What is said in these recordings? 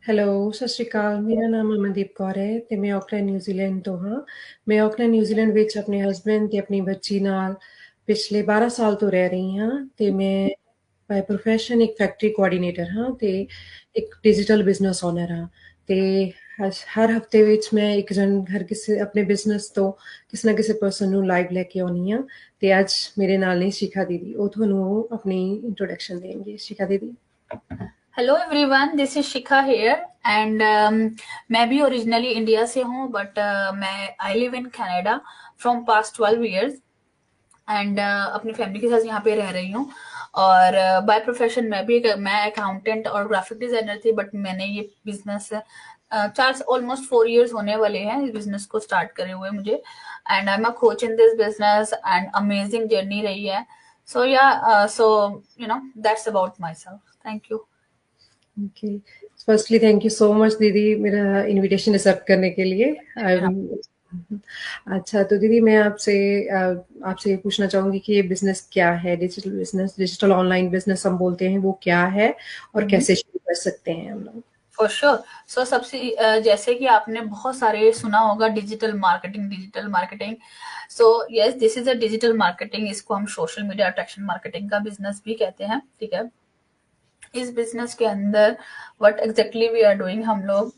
Hello, ਸਤਿ ਸ਼੍ਰੀ ਅਕਾਲ। ਮੇਰਾ ਨਾਮ ਅਮਨਦੀਪ ਕੌਰ ਹੈ ਤੇ ਮੈਂ ਆਕਲੈਂਡ ਨਿਊਜ਼ੀਲੈਂਡ ਤੋਂ ਹਾਂ। ਮੈਂ ਆਕਲੈਂਡ ਨਿਊਜ਼ੀਲੈਂਡ ਵਿੱਚ ਆਪਣੇ ਹਸਬੈਂਡ ਤੇ ਆਪਣੀ ਬੱਚੀ ਨਾਲ ਪਿਛਲੇ 12 ਸਾਲ ਤੋਂ ਰਹਿ ਰਹੀ ਹਾਂ ਤੇ ਮੈਂ ਬਾਈ ਪ੍ਰੋਫੈਸ਼ਨ ਇੱਕ ਫੈਕਟਰੀ ਕੋਆਰਡੀਨੇਟਰ ਹਾਂ ਤੇ ਇੱਕ ਡਿਜੀਟਲ ਬਿਜ਼ਨਸ ਓਨਰ ਹਾਂ ਤੇ ਹਰ ਹਫਤੇ ਵਿੱਚ ਮੈਂ ਹਰ ਕਿਸੇ ਆਪਣੇ ਬਿਜ਼ਨਸ ਤੋਂ ਕਿਸੇ ਨਾ ਕਿਸੇ ਪਰਸਨ ਨੂੰ ਲਾਈਵ ਲੈ ਕੇ ਆਉਣੀ ਹਾਂ ਤੇ ਅੱਜ ਮੇਰੇ ਨਾਲ ਨੇ ਸ਼ਿਖਾ ਦੀਦੀ। ਉਹ ਤੁਹਾਨੂੰ ਆਪਣੀ ਇੰਟਰੋਡਕਸ਼ਨ ਦੇਣਗੇ। ਸ਼ਿਖਾ ਦੀਦੀ। Hello everyone, this is Shikha here and मैं भी ओरिजिनली इंडिया से हूँ बट मैं I live in Canada from past 12 years and अपनी फैमिली के साथ यहाँ पे रह रही हूँ। और बाय प्रोफेशन मैं अकाउंटेंट और ग्राफिक डिजाइनर थी, बट मैंने ये बिजनेस चार ऑलमोस्ट 4 इयर्स होने वाले हैं इस बिजनेस को स्टार्ट करे हुए मुझे। And I am a coach in this business and amazing journey रही है। सो या so you know that's about my self. Thank you. Okay, firstly thank you so much दीदी मेरा इनविटेशन एक्सेप्ट करने के लिए। अच्छा, तो दीदी मैं आपसे ये पूछना चाहूंगी कि ये बिजनेस क्या है? Digital business, digital online business हम बोलते हैं, वो क्या है और कैसे शुरू कर सकते हैं हम लोग? For sure. सो सबसे जैसे कि आपने बहुत सारे सुना होगा digital marketing. So yes, this is a digital marketing. इसको हम सोशल मीडिया अट्रैक्शन मार्केटिंग का बिजनेस भी कहते हैं। ठीक है, इस बिजनेस के अंदर what exactly we are doing, हम लोग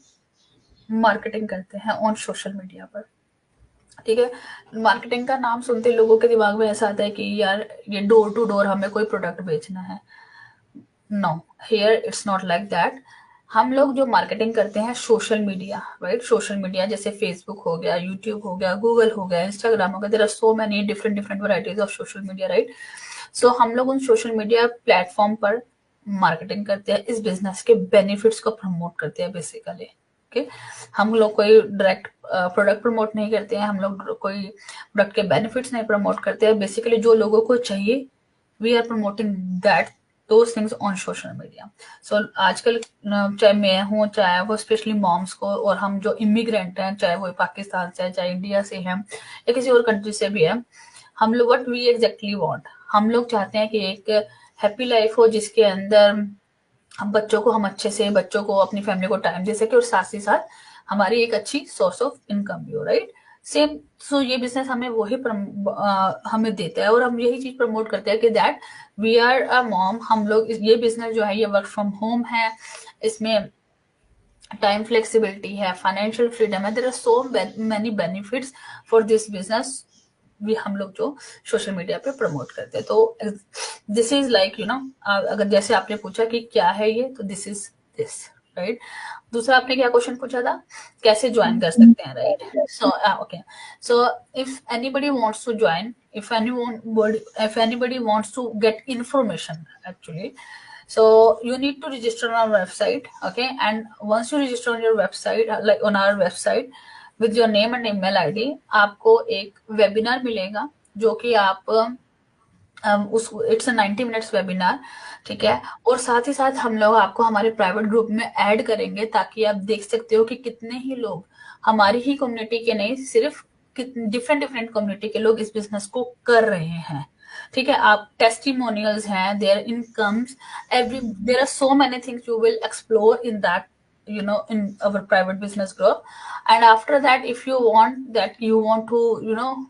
मार्केटिंग करते हैं ऑन सोशल मीडिया पर। ठीक है, मार्केटिंग का नाम सुनते लोगों के दिमाग में ऐसा आता है कि यार ये डोर टू डोर हमें कोई प्रोडक्ट बेचना है। No, here it's not like that. हम लोग जो मार्केटिंग करते हैं social media, right? Social media जैसे फेसबुक हो गया, यूट्यूब हो गया, गूगल हो गया, इंस्टाग्राम हो गया, there are so many different different varieties of social media, right? So हम लोग उन सोशल मीडिया प्लेटफॉर्म पर मार्केटिंग करते हैं, इस बिजनेस के बेनिफिट्स को प्रमोट करते हैं बेसिकली। ओके, हम लोग कोई डायरेक्ट प्रोडक्ट प्रमोट नहीं करते हैं, हम लोग कोई प्रोडक्ट के बेनिफिट्स नहीं प्रमोट करते हैं। बेसिकली जो लोगों को चाहिए, we are promoting that those things on social media. So आजकल चाहे मैं हूँ, चाहे वो स्पेशली मॉम्स को, और हम जो इमिग्रेंट हैं, चाहे वो पाकिस्तान से है, चाहे इंडिया से हैं या किसी और कंट्री से भी है, हम लोग व्हाट वी एग्जैक्टली वांट, हम लोग चाहते हैं कि एक हैप्पी लाइफ हो जिसके अंदर हम बच्चों को, हम अच्छे से बच्चों को, अपनी फैमिली को टाइम दे सके और साथ ही साथ हमारी एक अच्छी सोर्स ऑफ इनकम भी हो, राइट? सेम। सो ये बिजनेस हमें हमें देता है और हम यही चीज प्रमोट करते हैं कि that we are a mom. हम लोग ये बिजनेस जो है ये वर्क फ्रॉम होम है, इसमें टाइम फ्लेक्सिबिलिटी है, फाइनेंशियल फ्रीडम है, there are so many benefits for this business भी हम लोग जो सोशल मीडिया पे प्रमोट करते हैं। तो दिस इज लाइक अगर जैसे आपने पूछा कि क्या है ये, तो दिस इज दिस, राइट? दूसरा आपने क्या क्वेश्चन पूछा था, कैसे ज्वाइन कर सकते हैं, right? So okay, so if anybody wants to join, if anybody wants to get information actually, so you need to register on our website. Okay, and once you register on your website, like on our website with your name and email id, आपको एक webinar मिलेगा जो कि आप उस it's 90 minutes webinar. ठीक है, और साथ ही साथ हम लोग आपको हमारे प्राइवेट ग्रुप में ऐड करेंगे ताकि आप देख सकते हो कि कितने ही लोग हमारी ही कम्युनिटी के नहीं, सिर्फ डिफरेंट डिफरेंट कम्युनिटी के लोग इस बिजनेस को कर रहे हैं। ठीक है, आप टेस्टिमोनियल्स हैं, their incomes, every there are so many things you will explore in that, in our private business group. And after that, if you want to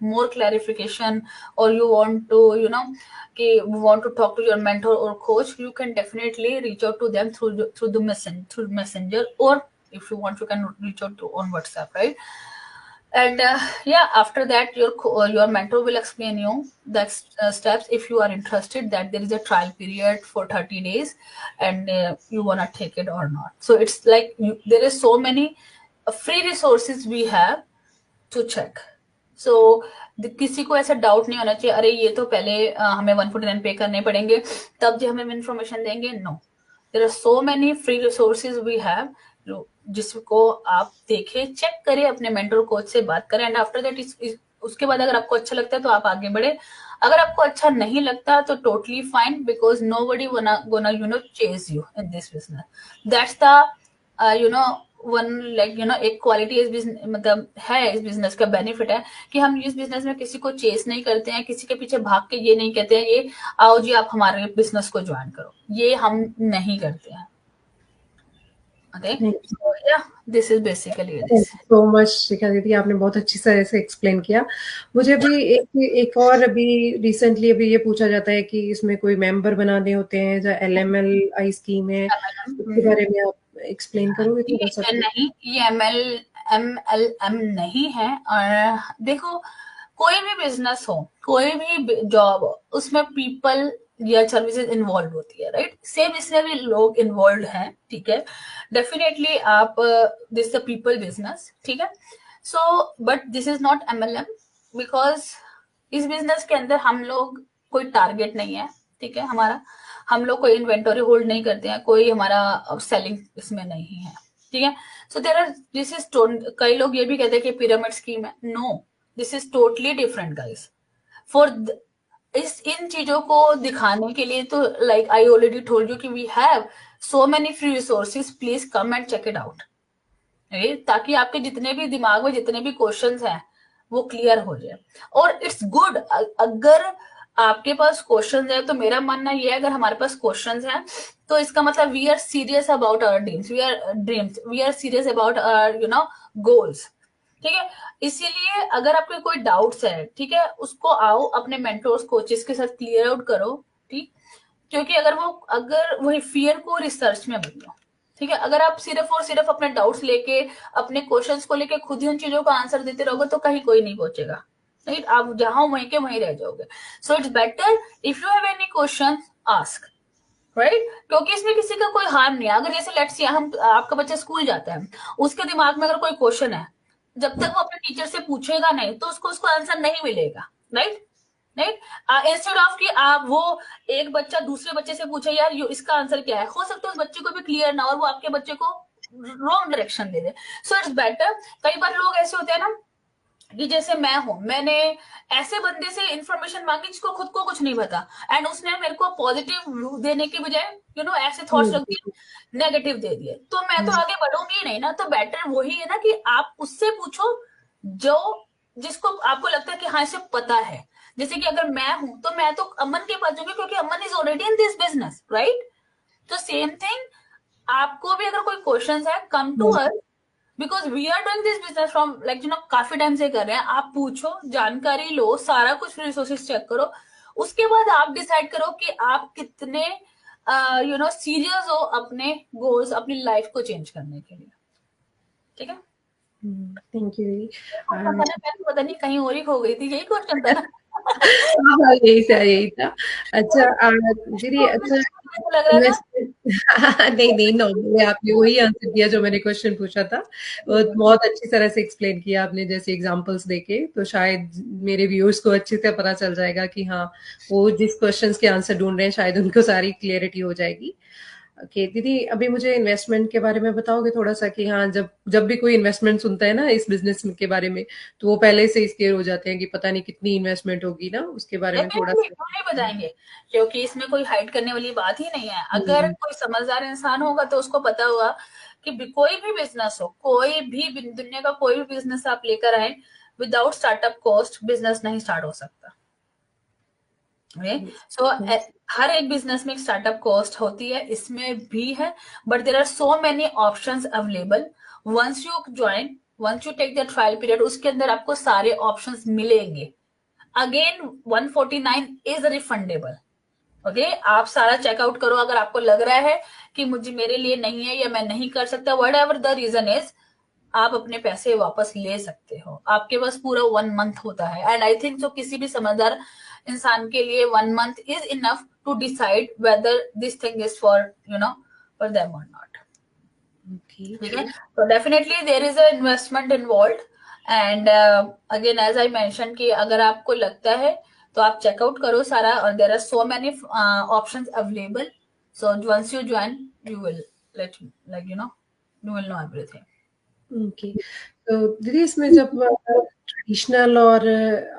more clarification, or you want to want to talk to your mentor or coach, you can definitely reach out to them through messenger, or if you want you can reach out to on WhatsApp, right? And yeah, after that your mentor will explain you the steps, if you are interested, that there is a trial period for 30 days and you want to take it or not. So it's like there is so many free resources we have to check. So किसी को ऐसा doubt नहीं होना चाहिए अरे ये तो पहले हमें 149 पे करने पड़ेंगे तब जो हमें इन्फॉर्मेशन देंगे। No, there are so many free resources we have, जिसको आप देखें, चेक करें, अपने मेंटर कोच से बात करें, एंड आफ्टर दैट उसके बाद अगर आपको अच्छा लगता है तो आप आगे बढ़े। अगर आपको अच्छा नहीं लगता तो totally fine, because nobody gonna chase you in this business. That's the एक क्वालिटी इस बिजनेस मतलब है, इस बिजनेस का बेनिफिट है कि हम इस बिजनेस में किसी को चेस नहीं करते हैं, किसी के पीछे भाग के ये नहीं कहते हैं ये आओ जी आप हमारे बिजनेस को ज्वाइन करो, ये हम नहीं करते हैं। Okay, thank so yeah, this is basically you this. So much Shikha दीदी, आपने बहुत अच्छी तरह से एक्सप्लेन किया। मुझे भी एक और अभी रिसेंटली अभी ये पूछा जाता है कि इसमें कोई मेंबर बनाने होते हैं, जो एलएमएल स्कीम है, उसके बारे में आप एक्सप्लेन करोगे थोड़ा सा? ये नहीं, ये MLM नहीं है। और देखो, कोई भी बिजनेस हो, कोई भी जॉब हो, उसमें पीपल या सर्विसेज इन्वॉल्व होती है, राइट? सेम इसमें भी लोग इन्वॉल्व हैं, ठीक है। डेफिनेटली आप, दिस द पीपल बिजनेस, ठीक है। So but this is not MLM, because इस बिजनेस के अंदर हम लोग कोई टारगेट नहीं है, ठीक है हमारा। हम लोग कोई इन्वेंटरी होल्ड नहीं करते हैं, कोई हमारा सेलिंग इसमें नहीं है, ठीक है। So there are, this is, कई लोग ये भी कहते हैं कि पिरामिड स्कीम है। No, this is totally different guys. For इस इन चीजों को दिखाने के लिए तो, like I already told you कि we have so many free resources, please come and check it out, ताकि आपके जितने भी दिमाग में जितने भी क्वेश्चंस हैं वो क्लियर हो जाए। और इट्स गुड, अगर आपके पास क्वेश्चंस है तो मेरा मानना ये है, अगर हमारे पास क्वेश्चंस हैं तो इसका मतलब we are serious about our dreams, we are serious about our goals, ठीक है। इसीलिए अगर आपके कोई डाउट्स है, ठीक है, उसको आओ अपने मेंटोर्स कोचेस के साथ क्लियर आउट करो, ठीक। क्योंकि अगर वही फियर को रिसर्च में बदलो, ठीक है। अगर आप सिर्फ और सिर्फ अपने डाउट्स लेके, अपने क्वेश्चंस को लेके खुद ही उन चीजों का आंसर देते रहोगे तो कहीं कोई नहीं पहुंचेगा, राइट? आप जहां वहीं के वहीं रह जाओगे। So it's better if you have any question, ask, right? क्योंकि इसमें किसी का कोई हार्म नहीं है। अगर जैसे लेट्स से हम, आपका बच्चा स्कूल जाता है, उसके दिमाग में अगर कोई क्वेश्चन है, जब तक वो अपने टीचर से पूछेगा नहीं तो उसको आंसर नहीं मिलेगा, राइट? राइट, इंस्टेड ऑफ कि आप वो एक बच्चा दूसरे बच्चे से पूछे यार इसका आंसर क्या है, हो सकता है उस बच्चे को भी क्लियर ना, और वो आपके बच्चे को wrong direction they they. So it's better, कई बार लोग ऐसे होते हैं ना, कि जैसे मैं हूं, मैंने ऐसे बंदे से इंफॉर्मेशन मांगी जिसको खुद को कुछ नहीं पता, एंड उसने मेरे को पॉजिटिव देने के बजाय ऐसे थॉट्स रख दिए, नेगेटिव दे दिए, तो मैं तो आगे बढ़ूंगी नहीं ना। तो बेटर वही है ना कि आप उससे पूछो जो, जिसको आपको लगता है कि हाँ इसे पता है। जैसे कि अगर मैं हूं तो मैं तो अमन के पास जाऊंगी, क्योंकि Aman is already in this business, right? तो सेम थिंग, आपको भी अगर कोई क्वेश्चन है, come to us, because we are doing this business from like काफी टाइम से कर रहे हैं। आप पूछो, जानकारी लो, सारा कुछ रिसोर्सेज चेक करो, उसके बाद आप डिसाइड करो कि आप कितने सीरियस हो अपने गोल्स, अपनी लाइफ को चेंज करने के लिए, ठीक है। थैंक यू दीदी। क्वेश्चन था ना, मैं तो पता नहीं कहीं और ही खो गई थी, यही क्वेश्चन था ना? हाँ, यही था। अच्छा, दीदी, अच्छा, लग रहा था। इन्वेस्टमेंट नहीं, नहीं, नॉर्मली आपने वही आंसर दिया जो मैंने क्वेश्चन पूछा था। बहुत अच्छी तरह से एक्सप्लेन किया आपने, जैसे एग्जांपल्स देके, तो शायद मेरे व्यूअर्स को अच्छे से पता चल जाएगा कि हाँ, वो जिस क्वेश्चंस के आंसर ढूँढ रहे हैं शायद उनको सारी क्लैरिटी हो जाएगी। ओके दीदी, अभी मुझे इन्वेस्टमेंट के बारे में बताओगे थोड़ा-सा कि हाँ, जब जब भी कोई इन्वेस्टमेंट सुनता है ना इस बिज़नेस के बारे में, तो वो पहले से ही स्केयर हो जाते हैं कि पता नहीं कितनी इन्वेस्टमेंट होगी ना, उसके बारे में डेफिनेटली थोड़ा-सा? क्यों नहीं बताएंगे, क्योंकि इसमें कोई हाइड करने वाली बात ही नहीं है। अगर हुँ, कोई समझदार इंसान होगा तो उसको पता होगा कि कोई भी बिजनेस हो, कोई भी दुनिया का कोई भी बिजनेस आप लेकर आए, विदाउट स्टार्टअप कॉस्ट बिजनेस नहीं स्टार्ट हो सकता। सो हर एक बिजनेस में एक स्टार्टअप कॉस्ट होती है, इसमें भी है, but there are so many options available. Once you join, once you take the trial period, उसके अंदर आपको सारे ऑप्शंस मिलेंगे। Again 149 is refundable, okay. आप सारा चेकआउट करो, अगर आपको लग रहा है कि मुझे मेरे लिए नहीं है या मैं नहीं कर सकता, whatever the reason is, आप अपने पैसे वापस ले सकते हो। आपके पास पूरा 1 मंथ होता है, एंड आई थिंक सो किसी भी समझदार इंसान के लिए 1 month is enough to decide whether this thing is for for them और नॉट, ओके। ठीक है। तो definitely there is a investment involve, and again as I mention कि अगर आपको लगता है तो आप चेकआउट करो सारा, और there are so many options available. So once you join, you will let, like you will know everything. Okay. तो दीदी, इसमें जब ट्रेडिशनल और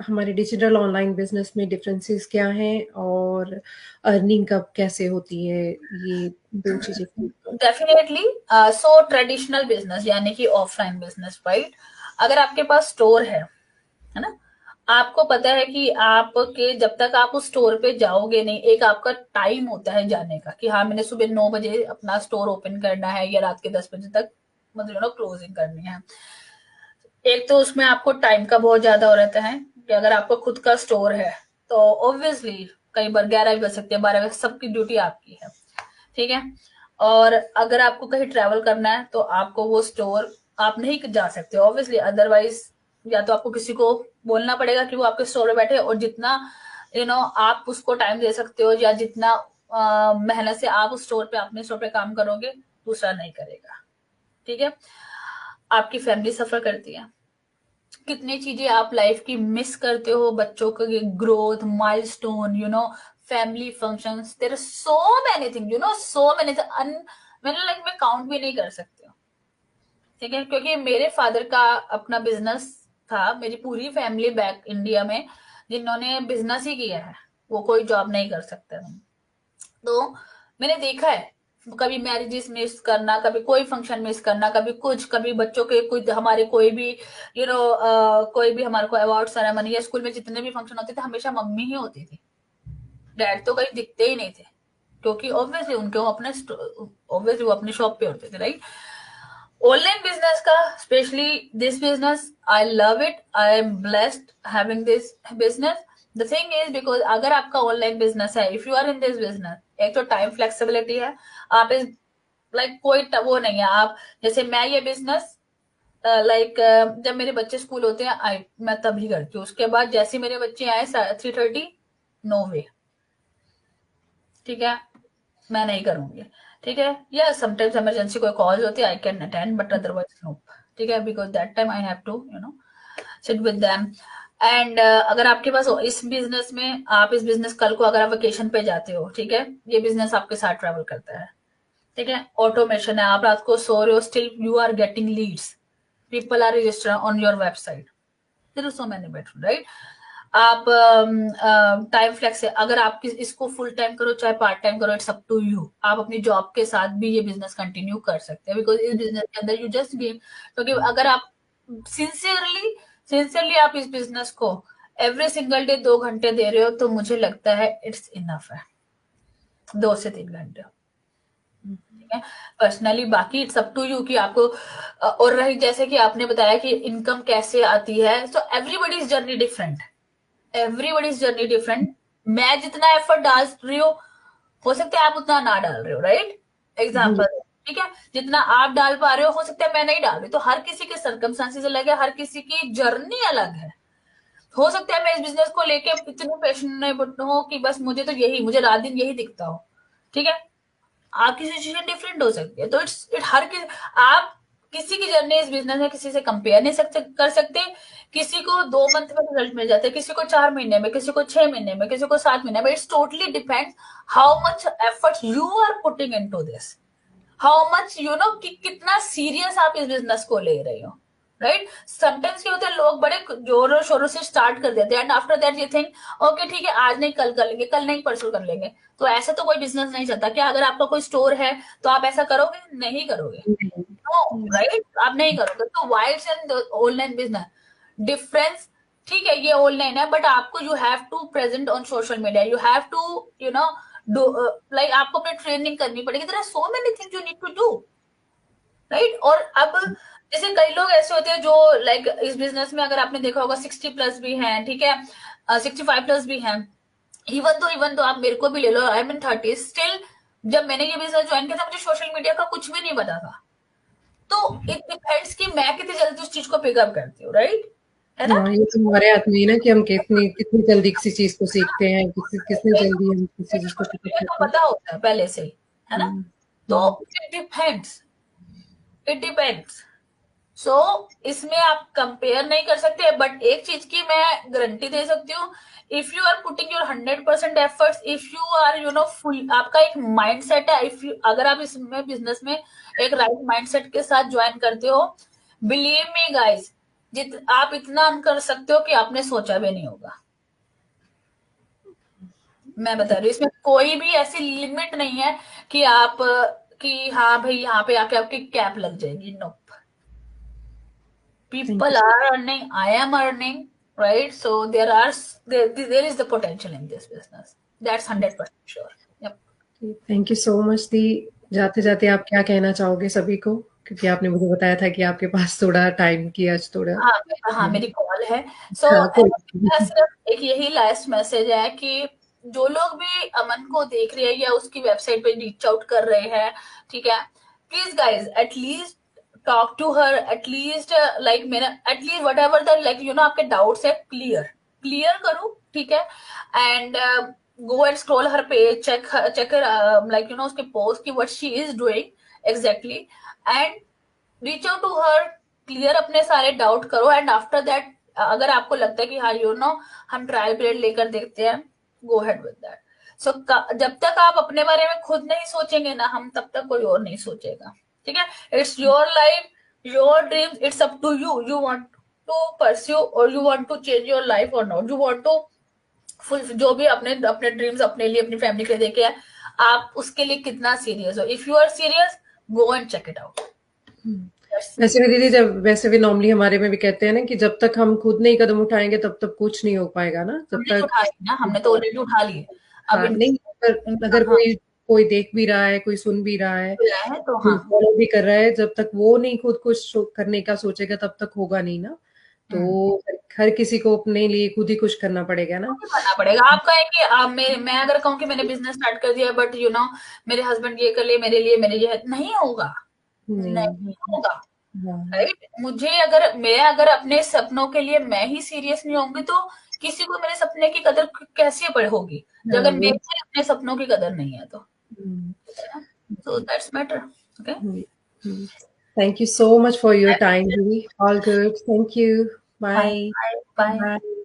हमारे डिजिटल ऑनलाइन बिज़नेस में डिफरेंसेस क्या हैं, और अर्निंग कब कैसे होती है? ये 2 चीज़ें। डेफिनेटली, सो ट्रेडिशनल बिजनेस यानी कि ऑफलाइन बिजनेस, राइट? अगर आपके पास स्टोर है ना, आपको पता है कि आपके जब तक आप उस स्टोर पे जाओगे नहीं, एक आपका टाइम होता है जाने का कि हाँ मैंने सुबह 9 बजे अपना स्टोर ओपन करना है या रात के 10 बजे तक मतलब क्लोजिंग करनी है। एक तो उसमें आपको टाइम का बहुत ज्यादा हो रहता है कि अगर आपको खुद का स्टोर है तो ऑब्वियसली कई बार 11 भी बज सकते हैं, 12 बजे, सबकी ड्यूटी आपकी है, ठीक है। और अगर आपको कहीं ट्रैवल करना है तो आपको वो स्टोर आप नहीं जा सकते ऑब्वियसली, अदरवाइज या तो आपको किसी को बोलना पड़ेगा कि वो आपके स्टोर में बैठे, और जितना आप उसको टाइम दे सकते हो या जितना मेहनत से आप उस स्टोर पे अपने स्टोर पे काम करोगे दूसरा नहीं करेगा, ठीक है। आपकी फैमिली सफर करती है, कितनी चीजें आप लाइफ की मिस करते हो, बच्चों के growth milestone, family functions, there are so many thing, so many, मैंने लाइक मैं काउंट भी नहीं कर सकती हूँ, ठीक है। क्योंकि मेरे फादर का अपना बिजनेस था, मेरी पूरी फैमिली बैक इंडिया में जिन्होंने बिजनेस ही किया है, वो कोई जॉब नहीं कर सकते थे। तो मैंने देखा है कभी मैरिजेस मिस करना, कभी कोई फंक्शन मिस करना, कभी कुछ, कभी बच्चों के कोई हमारे कोई भी कोई भी हमारे को अवार्ड सेरेमनी या स्कूल में जितने भी फंक्शन होते थे हमेशा मम्मी ही होती थी, डैड तो कहीं दिखते ही नहीं थे, क्योंकि ऑब्वियसली उनके वो अपने ऑब्वियसली वो अपने शॉप पे होते थे, राइट। ऑनलाइन बिजनेस का specially this business I love it, I am blessed having this business. The thing is because अगर आपका ऑनलाइन बिजनेस है, if you are in this business, एक तो टाइम फ्लेक्सिबिलिटी है, आप इस कोई वो नहीं है, आप जैसे मैं ये बिजनेस जब मेरे बच्चे स्कूल होते हैं मैं तभी करती हूँ, उसके बाद जैसे मेरे बच्चे आए 3:30, नो वे, ठीक है, मैं नहीं करूंगी, ठीक है। या समटाइम्स इमरजेंसी कोई कॉल होती है I can attend, but otherwise no, ठीक है, because that time I have to sit with them. And अगर आपके पास इस बिजनेस में, आप इस बिजनेस कल को अगर आप वेकेशन पे जाते हो, ठीक है, ये बिजनेस आपके साथ ट्रेवल करता है, ठीक है, ऑटोमेशन है, आप रात को सो रहे हो still you are getting leads, people are register on your website, there are so many better, right. आप टाइम फ्लेक्स है, अगर आप इसको फुल टाइम करो चाहे पार्ट टाइम करो, इट्स अप टू यू, आप अपनी जॉब के साथ भी ये बिजनेस कंटिन्यू कर सकते हैं, बिकॉज इस बिजनेस के अंदर यू जस्ट गेम, क्योंकि अगर आप सिंसियरली सिंसियरली आप इस बिजनेस को एवरी सिंगल डे 2 घंटे दे रहे हो तो मुझे लगता है इट्स इनफ है, 2 से 3 घंटे, ठीक है, पर्सनली। बाकी इट्स अप टू यू कि आपको और रही जैसे कि आपने बताया कि इनकम कैसे आती है, so everybody's journey different, everybody's journey different. मैं जितना एफर्ट डाल रही हूँ हो सकता है आप उतना ना डाल रहे हो, राइट, जी। एग्जाम्पल, ठीक है, जितना आप डाल पा रहे हो सकता है मैं नहीं डाल रही, तो हर किसी के सर्कमस्टांसेस अलग है, हर किसी की जर्नी अलग है। हो सकता है मैं इस बिजनेस को लेके इतनी पैशनेट हूँ कि बस मुझे रात दिन यही दिखता हो, ठीक है, आपकी सिचुएशन डिफरेंट हो सकती है, तो हर किसी, आप किसी की जर्नी इस बिजनेस में किसी से कंपेयर नहीं कर सकते, किसी को 2 मंथ में रिजल्ट मिल जाता है, किसी को 4 महीने में, किसी को 6 महीने में, किसी को 7 महीने में, it's totally depends how much effort you are putting into this, how much कि कितना सीरियस आप इस बिजनेस को ले रहे हो, राइट। समटाइम्स क्या होता है लोग बड़े जोरों शोरों से स्टार्ट कर देते हैं and after that you think okay ठीक है आज नहीं कल कर लेंगे, कल नहीं परसों कर लेंगे, तो ऐसा तो कोई बिजनेस नहीं चलता। क्या अगर आपका कोई स्टोर है तो आप ऐसा करोगे? नहीं करोगे, नो, राइट, आप नहीं करोगे। तो वाइल्स एंड ऑनलाइन बिजनेस डिफरेंस, ठीक है, ये ऑनलाइन है बट आपको you have to present on social media, you have to you know do like आपको अपनी ट्रेनिंग करनी पड़ेगी, there are so many things you need to do, right. और अब जैसे कई लोग ऐसे होते हैं जो लाइक इस बिजनेस में अगर आपने देखा होगा 60+ भी हैं, ठीक है, 65+ भी हैं, इवन तो आप मेरे को भी ले लो, आई मीन 30 स्टिल, जब मैंने ये बिजनेस ज्वाइन किया था मुझे सोशल मीडिया का कुछ भी नहीं पता था, तो इट डिपेंड्स कि मैं कितनी जल्दी उस चीज को पिकअप करती हूँ, राइट, है ना। हाँ, ये तो हमारे हाथ में है ना कि हम कितनी कितनी जल्दी किसी चीज़ को सीखते हैं, कितनी मेरे जल्दी हम किसी चीज़ को सोशल पिकअप मीडिया का करते हैं। पता होता है पहले से ही, है ना। हुँ, तो हुँ। इट डिपेंड्स सो इसमें आप कंपेयर नहीं कर सकते, बट एक चीज की मैं गारंटी दे सकती हूँ, if you are putting your 100% efforts, if you are full, आपका एक माइंड सेट है, इफ यू अगर आप इसमें बिजनेस में एक राइट माइंड सेट के साथ ज्वाइन करते हो, बिलीव मी गाइस, आप इतना अर्न कर सकते हो कि आपने सोचा भी नहीं होगा, मैं बता रही हूँ, इसमें कोई भी ऐसी लिमिट नहीं है कि आप कि हाँ भाई यहाँ पे आके आपकी कैप लग जाएगी, no, thank people you. are earning, I am earning, right? So there is the potential in this business. That's 100% sure. Yep. Thank you so much दी। जाते जाते आप क्या कहना चाहोगे सभी को, क्योंकि आपने मुझे बताया था कि आपके पास थोड़ा टाइम की आज थोड़ा। हाँ, मेरी कॉल है। सो हाँ, कोई बात मेरा नहीं। सिर्फ एक यही लास्ट मैसेज है कि जो लोग भी अमन को देख रहे हैं या उसकी वेबसाइट पे रीच आउट कर रहे हैं, ठीक है, please guys at least talk to her, at least like मेरा at least whatever the like आपके डाउट्स है क्लियर करो, ठीक है, and go and scroll her page, check like उसके पोस्ट की what she is doing exactly, and reach out to her, clear अपने सारे डाउट करो, एंड आफ्टर दैट अगर आपको लगता है कि हाँ हम ट्रायल पीरियड लेकर देखते हैं, गो हेड विद दैट। सो जब तक आप अपने बारे में खुद नहीं सोचेंगे ना, हम तब तक कोई और नहीं सोचेगा, ठीक है। It's your life, your dreams, it's up to you, you want to pursue or you want to change your life or not, you want to full जो भी अपने अपने ड्रीम्स अपने लिए अपनी फैमिली के लिए देखे हैं, आप उसके लिए कितना सीरियस हो। If you are serious, go and check it out. वैसे भी दीदी, जब वैसे भी नॉर्मली हमारे में भी कहते हैं ना कि जब तक हम खुद नहीं कदम उठाएंगे तब तक कुछ नहीं हो पाएगा ना, जब हमने तो तक। उठा ली ना, हमने तो ऑलरेडी उठा ली है। अब हाँ, नहीं, अगर हाँ, कोई कोई देख भी रहा है, कोई सुन भी रहा है, तो कोई हाँ, फॉलो भी कर रहा है, जब तक वो नहीं खुद कुछ करने का सोचेगा तब तक होगा नहीं ना। तो हर किसी को अपने लिए खुद ही कुछ करना पड़ेगा ना। करना पड़ेगा। आप कहें कि आप मैं अगर कहूँ कि मैंने बिजनेस स्टार्ट कर दिया बट मेरे हस्बैंड ये कर ले मेरे लिए नहीं होगा, नहीं। नहीं होगा, हाँ, राइट। मैं अगर अपने सपनों के लिए मैं ही सीरियस नहीं होंगी तो किसी को मेरे सपने की कदर कैसे पड़ होगी, हाँ, अगर वो। मेरे को अपने सपनों की कदर नहीं है तो, hmm, so that's matter. Okay, thank you so much for your time दीदी। All good, thank you. Bye bye. Bye. Bye.